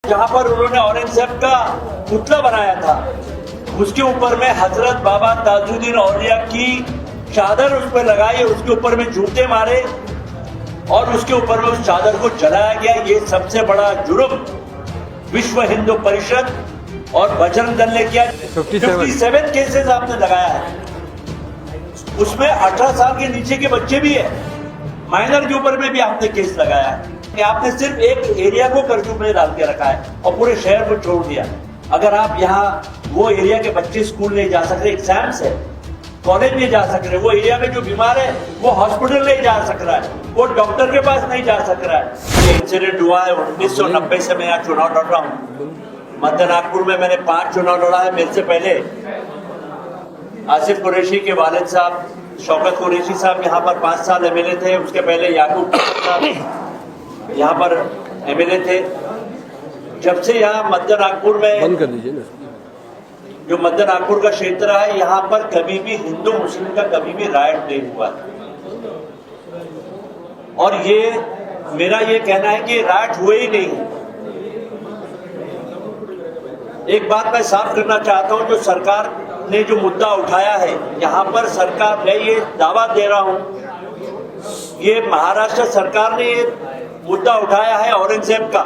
जहाँ पर उन्होंने औरंगजेब का पुतला बनाया था, उसके ऊपर में हजरत बाबा ताजुद्दीन औलिया की चादर उस पर लगाई, उसके ऊपर में जूते मारे और उसके ऊपर में उस चादर को जलाया गया। ये सबसे बड़ा जुर्म विश्व हिंदू परिषद और बजरंग दल ने किया। 57 केसेस आपने लगाया है, उसमें 18 साल के नीचे के बच्चे भी है, माइनर के ऊपर में भी आपने केस लगाया है। आपने सिर्फ एक एरिया को कर्फ्यू में डाल के रखा है और पूरे शहर को छोड़ दिया। अगर आप यहाँ वो एरिया के बच्चे स्कूल नहीं जा सक रहे, एग्जाम्स है, कॉलेज नहीं जा सक रहे, वो एरिया में जो बीमार है वो हॉस्पिटल नहीं जा सक रहा है, वो डॉक्टर के पास नहीं जा सक रहा है। ये इंसिडेंट हुआ है 1990 से मैं यहाँ चुनाव लड़ रहा हूँ। मध्य नागपुर में मैंने 5 चुनाव लड़ा है। मेरे से पहले आसिफ कुरैशी के वालिद साहब शौकत कुरैशी साहब यहाँ पर 5 साल एमएलए थे। उसके पहले याकूब साहब यहाँ पर एमएलए थे। जब से यहाँ मध्य नागपुर में बंद कर दीजिए ना, जो मध्य नागपुर का क्षेत्र है, यहाँ पर कभी भी हिंदू मुस्लिम का कभी भी राइट नहीं हुआ। और ये मेरा ये कहना है कि राइट हुए ही नहीं। एक बात मैं साफ करना चाहता हूं, जो सरकार ने जो मुद्दा उठाया है, यहाँ पर सरकार, मैं ये दावा दे रहा हूं, ये महाराष्ट्र सरकार ने ये मुद्दा उठाया है औरंगजेब का,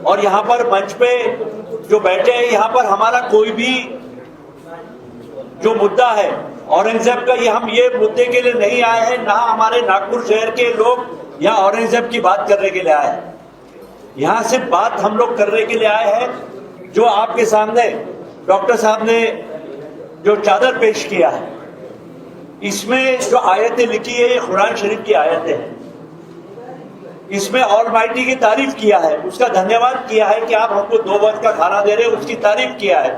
और यहाँ पर मंच पे जो बैठे हैं, यहाँ पर हमारा कोई भी जो मुद्दा है औरंगजेब का, ये हम ये मुद्दे के लिए नहीं आए हैं, ना हमारे नागपुर शहर के लोग यहाँ औरंगजेब की बात करने के लिए आए हैं। यहाँ सिर्फ बात हम लोग करने के लिए आए हैं जो आपके सामने डॉक्टर साहब ने जो चादर पेश किया है, इसमें जो आयतें लिखी है ये कुरान शरीफ की आयतें हैं। इसमें ऑलमाइटी की तारीफ किया है, उसका धन्यवाद किया है कि आप हमको 2 वक्त का खाना दे रहे हो, उसकी तारीफ किया है।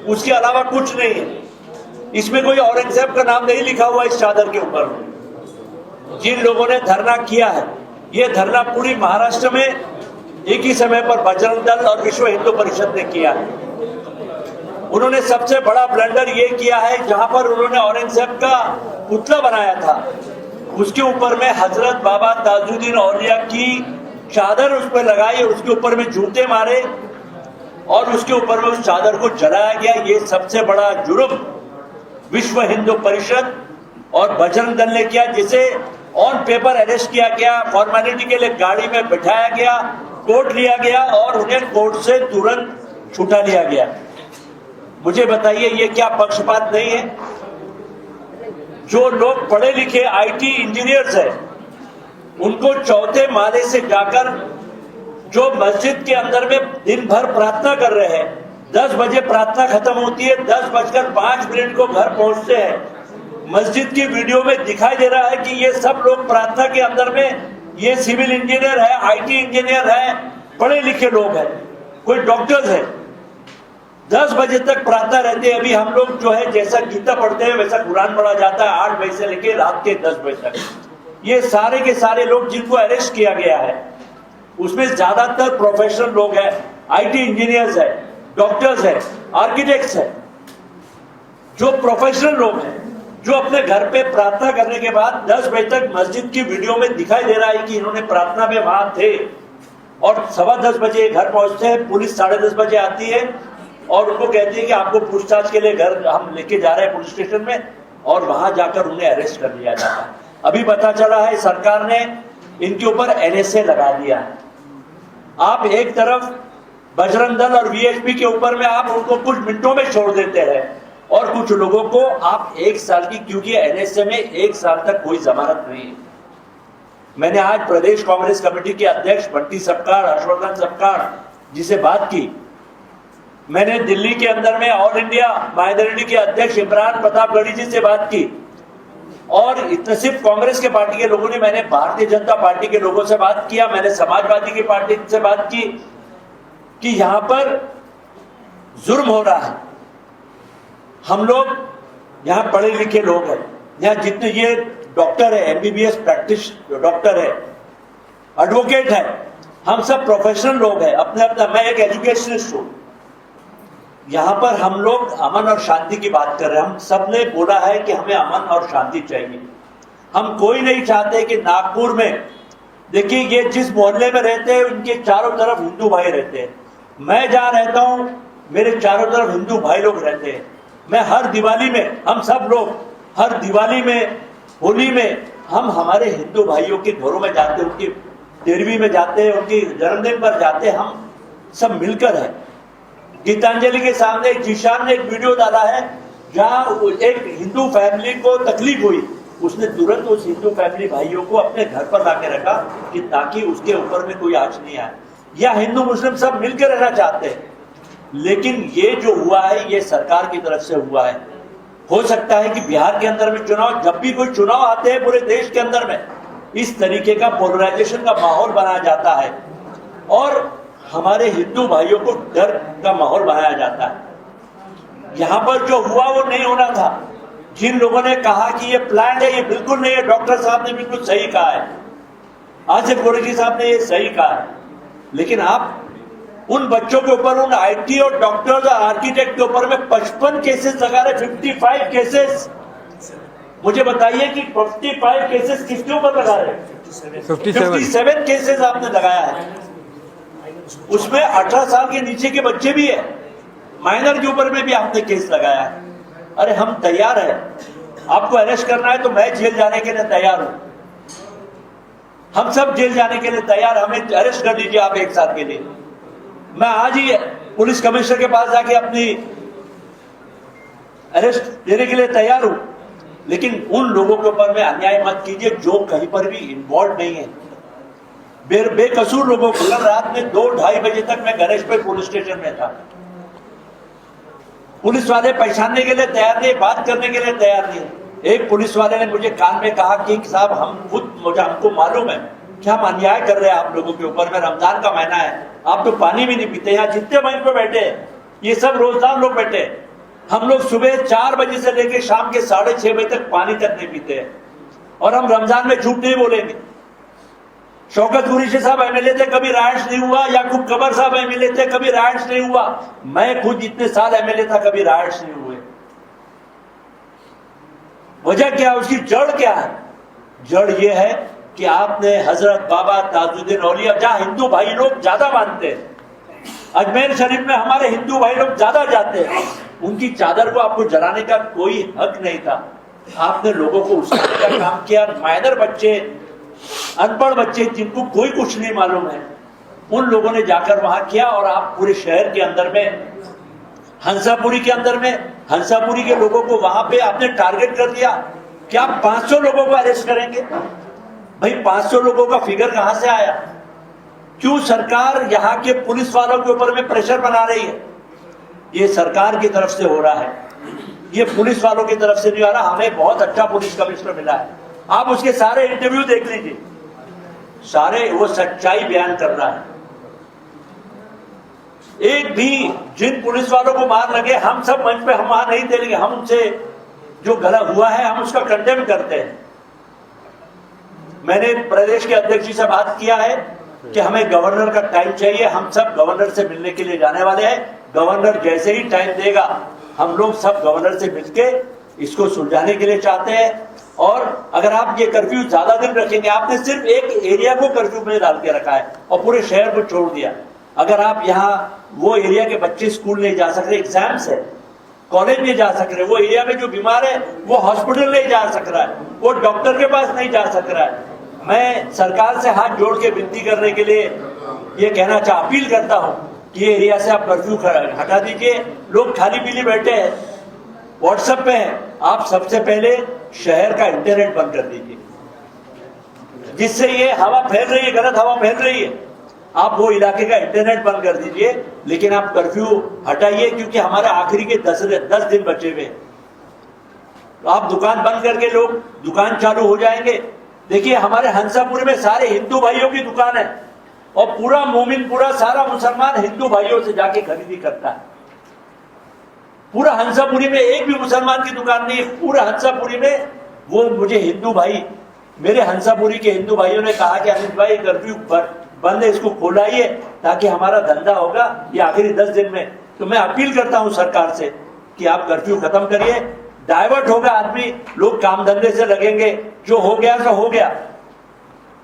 उसके अलावा कुछ नहीं है। इसमें कोई औरंगजेब का नाम नहीं लिखा हुआ इस चादर के ऊपर। जिन लोगों ने धरना किया है, ये धरना पूरी महाराष्ट्र में एक ही समय पर बजरंग दल और विश्व हिंदू परिषद ने किया है। उन्होंने सबसे बड़ा ब्लंडर ये किया है, जहां पर उन्होंने औरंगजेब का पुतला बनाया था, उसके ऊपर में हजरत बाबा ताजुद्दीन औलिया की चादर उस पर लगाई, उसके ऊपर में जूते मारे और उसके ऊपर में उस चादर को जलाया गया। ये सबसे बड़ा जुर्म विश्व हिंदू परिषद और बजरंग दल ने किया, जिसे ऑन पेपर अरेस्ट किया गया, फॉर्मेलिटी के लिए गाड़ी में बिठाया गया, कोर्ट लिया गया और उन्हें कोर्ट से तुरंत छुटा लिया गया। मुझे बताइए, ये क्या पक्षपात नहीं है? जो लोग पढ़े लिखे आईटी इंजीनियर्स हैं, उनको 4थे माले से जाकर जो मस्जिद के अंदर में दिन भर प्रार्थना कर रहे हैं, 10 बजे प्रार्थना खत्म होती है, 10:05 को घर पहुंचते हैं। मस्जिद की वीडियो में दिखाई दे रहा है कि ये सब लोग प्रार्थना के अंदर में, ये सिविल इंजीनियर है, आईटी इंजीनियर है, पढ़े लिखे लोग हैं, कोई डॉक्टर्स है। 10 बजे तक प्रार्थना रहती है। अभी हम लोग जो है जैसा गीता पढ़ते हैं वैसा कुरान पढ़ा जाता है 8 बजे से लेकर रात के 10 बजे तक। ये सारे के सारे लोग जिनको अरेस्ट किया गया है, उसमें ज्यादातर प्रोफेशनल लोग हैं, आईटी इंजीनियर्स है, डॉक्टर्स है, आर्किटेक्ट्स है, जो प्रोफेशनल लोग हैं, जो अपने घर पे प्रार्थना करने के बाद 10 बजे तक मस्जिद की वीडियो में दिखाई दे रहा है कि इन्होंने प्रार्थना में वहां थे, और 10:15 बजे घर पहुंचते हैं। पुलिस 10:30 बजे आती है और उनको कहती है कि आपको पूछताछ के लिए घर हम लेके जा रहे हैं पुलिस स्टेशन में, और वहां जाकर उन्हें अरेस्ट कर लिया जाता है। अभी पता चला है सरकार ने इनके ऊपर एनएसए लगा दिया है। आप एक तरफ बजरंग दल और वीएचपी के ऊपर में आप उनको कुछ मिनटों में छोड़ देते हैं, और कुछ लोगों को आप 1 साल की, क्योंकि एनएसए में 1 साल तक कोई जमानत नहीं है। मैंने आज प्रदेश कांग्रेस कमेटी के अध्यक्ष बंटी सपकाड़, हर्षवर्धन सपकाड़ जी से बात की। मैंने दिल्ली के अंदर में ऑल इंडिया माइनॉरिटी के अध्यक्ष इमरान प्रतापगढ़ी जी से बात की, और इतना सिर्फ कांग्रेस के पार्टी के लोगों ने, मैंने भारतीय जनता पार्टी के लोगों से बात किया, मैंने समाजवादी की पार्टी से बात की कि यहां पर जुर्म हो रहा है। हम लोग यहाँ पढ़े लिखे लोग हैं, यहाँ जितने ये डॉक्टर है, एमबीबीएस प्रैक्टिस डॉक्टर है, एडवोकेट है, हम सब प्रोफेशनल लोग हैं अपने अपना। मैं एक एजुकेशनिस्ट हूं। यहाँ पर हम लोग अमन और शांति की बात कर रहे हैं। हम सब ने बोला है कि हमें अमन और शांति चाहिए। हम कोई नहीं चाहते कि नागपुर में देखिए, ये जिस मोहल्ले में रहते हैं उनके चारों तरफ हिंदू भाई रहते हैं। मैं जहाँ रहता हूँ मेरे चारों तरफ हिंदू भाई लोग रहते हैं। मैं हर दिवाली में, हम सब लोग हर दिवाली में, होली में हम हमारे हिंदू भाइयों के घरों में जाते हैं, उनकी तेरहवीं में जाते हैं, उनकी जन्मदिन पर जाते हैं, हम सब मिलकर है। गीतांजलि के सामने जीशान ने एक वीडियो डाला है जहाँ एक हिंदू फैमिली को तकलीफ हुई, उसने तुरंत उस हिंदू फैमिली भाइयों को अपने घर पर लाके रखा कि ताकि उसके ऊपर में कोई आंच नहीं आए। या हिंदू मुस्लिम सब मिलकर रहना चाहते हैं, लेकिन ये जो हुआ है ये सरकार की तरफ से हुआ है। हो सकता है कि बिहार के अंदर में चुनाव, जब भी कोई चुनाव आते हैं पूरे देश के अंदर में इस तरीके का पोलराइजेशन का माहौल बनाया जाता है और हमारे हिंदू भाइयों को डर का माहौल बनाया जाता है। यहाँ पर जो हुआ वो नहीं होना था। जिन लोगों ने कहा कि ये प्लान है, ये बिल्कुल नहीं है। डॉक्टर साहब ने बिल्कुल सही कहा है, आसिफ कुरैशी साहब ने ये सही कहा है। लेकिन आप उन बच्चों के ऊपर, उन आईटी और डॉक्टर्स और आर्किटेक्ट के ऊपर में 55 केसेस लगा रहे, 55 केसेस। मुझे बताइए कि 55 केसेस किसके ऊपर लगा रहे? 57 केसेस आपने लगाया है। उसमें 18 साल के नीचे के बच्चे भी है, माइनर के ऊपर में भी आपने केस लगाया है। अरे हम तैयार है, आपको अरेस्ट करना है तो मैं जेल जाने के लिए तैयार हूं, हम सब जेल जाने के लिए तैयार। हमें अरेस्ट कर दीजिए आप एक साथ के लिए। मैं आज ही पुलिस कमिश्नर के पास जाके अपनी अरेस्ट देने के लिए तैयार हूं। लेकिन उन लोगों के ऊपर में अन्याय मत कीजिए जो कहीं पर भी इन्वॉल्व नहीं है, बेकसूर लोगों को। कल रात में 2-2:30 बजे तक मैं गणेशपुर पुलिस स्टेशन में था। पुलिस वाले पहचानने के लिए तैयार नहीं, बात करने के लिए तैयार नहीं। एक पुलिस वाले ने मुझे कान में कहा कि साहब हमको मालूम है कि हम अन्याय कर रहे हैं आप लोगों के ऊपर में, रमजान का महीना है, आप तो पानी भी नहीं पीते। यहाँ जितने वहीं पे बैठे हैं ये सब रोजगार लोग बैठे हैं। हम लोग सुबह 4 बजे से लेकर शाम के 6:30 बजे तक पानी तक नहीं पीते हैं और हम रमजान में झूठ नहीं बोलेंगे। शौकत कुरैशी साहब एमएलए थे, कभी राइट्स नहीं हुआ। याकूब कबर साहब एमएलए थे, कभी राइट्स नहीं हुआ। मैं खुद इतने साल एमएलए था, कभी राइट्स नहीं हुए। वजह क्या है? उसकी जड़ क्या है? जड़ ये है कि आपने हजरत बाबा ताजुद्दीन औलिया, जहां हिंदू भाई लोग ज्यादा मानते हैं, अजमेर शरीफ में हमारे हिंदू भाई लोग ज्यादा जाते हैं, उनकी चादर को आपको जलाने का कोई हक नहीं था। आपने लोगों को उस्काने का काम किया। माइनर बच्चे, अनपढ़ बच्चे जिनको कोई कुछ नहीं मालूम है, उन लोगों ने जाकर वहां किया। और आप पूरे शहर के अंदर में, हंसापुरी के अंदर में, हंसापुरी के लोगों को वहां पे आपने टारगेट कर दिया। क्या 500 लोगों को अरेस्ट करेंगे? भाई 500 लोगों का फिगर कहां से आया? क्यों सरकार यहाँ के पुलिस वालों के ऊपर में प्रेशर बना रही है? ये सरकार की तरफ से हो रहा है, ये पुलिस वालों की तरफ से नहीं आ रहा। हमें बहुत अच्छा पुलिस कमिश्नर मिला है, आप उसके सारे इंटरव्यू देख लीजिए, सारे वो सच्चाई बयान कर रहा है। एक भी जिन पुलिस वालों को मार लगे, हम सब मंच पे हम वहां नहीं देंगे, हम उनसे जो गलत हुआ है हम उसका कंडेम करते हैं। मैंने प्रदेश के अध्यक्ष जी से बात किया है कि हमें गवर्नर का टाइम चाहिए, हम सब गवर्नर से मिलने के लिए जाने वाले हैं। गवर्नर जैसे ही टाइम देगा हम लोग सब गवर्नर से मिलके इसको सुलझाने के लिए चाहते हैं। और अगर आप ये कर्फ्यू ज्यादा दिन रखेंगे, आपने सिर्फ एक एरिया को कर्फ्यू में डाल के रखा है और पूरे शहर को छोड़ दिया। अगर आप यहाँ वो एरिया के बच्चे स्कूल नहीं जा सक रहे, एग्जाम्स है, कॉलेज नहीं जा सक रहे, वो एरिया में जो बीमार है वो हॉस्पिटल नहीं जा सक रहा है, वो डॉक्टर के पास नहीं जा सक रहा है। मैं सरकार से हाथ जोड़ के विनती करने के लिए ये कहना अपील करता हूँ कि ये एरिया से आप कर्फ्यू हटा दीजिए। लोग खाली पीली बैठे हैं, व्हाट्सएप पे है, आप सबसे पहले शहर का इंटरनेट बंद कर दीजिए, जिससे ये हवा फैल रही है, गलत हवा फैल रही है। आप वो इलाके का इंटरनेट बंद कर दीजिए, लेकिन आप कर्फ्यू हटाइए, क्योंकि हमारे आखिरी के 10 दिन बचे हुए। तो आप दुकान बंद करके लोग दुकान चालू हो जाएंगे। देखिए हमारे हंसापुर में सारे हिंदू भाइयों की दुकान है और पूरा मोमिन, पूरा सारा मुसलमान हिंदू भाइयों से जाके खरीदी करता है। पूरा हंसापुरी में एक भी मुसलमान की दुकान नहीं है, पूरा हंसापुरी में। वो मुझे हिंदू भाई, मेरे हंसापुरी के हिंदू भाइयों ने कहा कि अमित भाई कर्फ्यू बंद है, इसको खोलाइए ताकि हमारा धंधा होगा ये आखिरी 10 दिन में। तो मैं अपील करता हूं सरकार से कि आप कर्फ्यू खत्म करिए, डाइवर्ट होगा आदमी, लोग काम धंधे से लगेंगे, जो हो गया सो हो गया।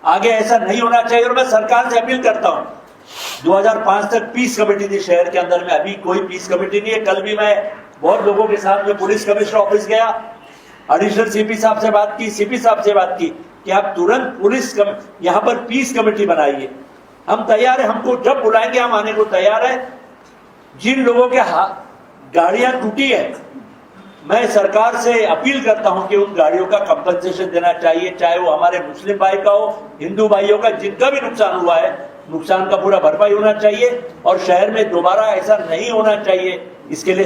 आगे ऐसा नहीं होना चाहिए। और मैं सरकार से अपील करता हूं, 2005 तक पीस कमेटी थी शहर के अंदर में, अभी कोई पीस कमेटी नहीं है। कल भी मैं बहुत लोगों के साथ में पुलिस कमिश्नर ऑफिस गया, एडिशनल सीपी साहब से बात की, सीपी साहब से बात की कि आप तुरंत यहाँ पर पीस कमेटी बनाइए। हम तैयार है, हमको जब बुलाएंगे हम आने को तैयार है। जिन लोगों के गाड़ियां टूटी है, मैं सरकार से अपील करता हूं कि उन गाड़ियों का कंपनसेशन देना चाहिए, चाहे वो हमारे मुस्लिम भाई का हो, हिंदू भाइयों का, जिनका भी नुकसान हुआ है, नुकसान का पूरा भरपाई होना चाहिए और शहर में दोबारा ऐसा नहीं होना चाहिए। इसके लिए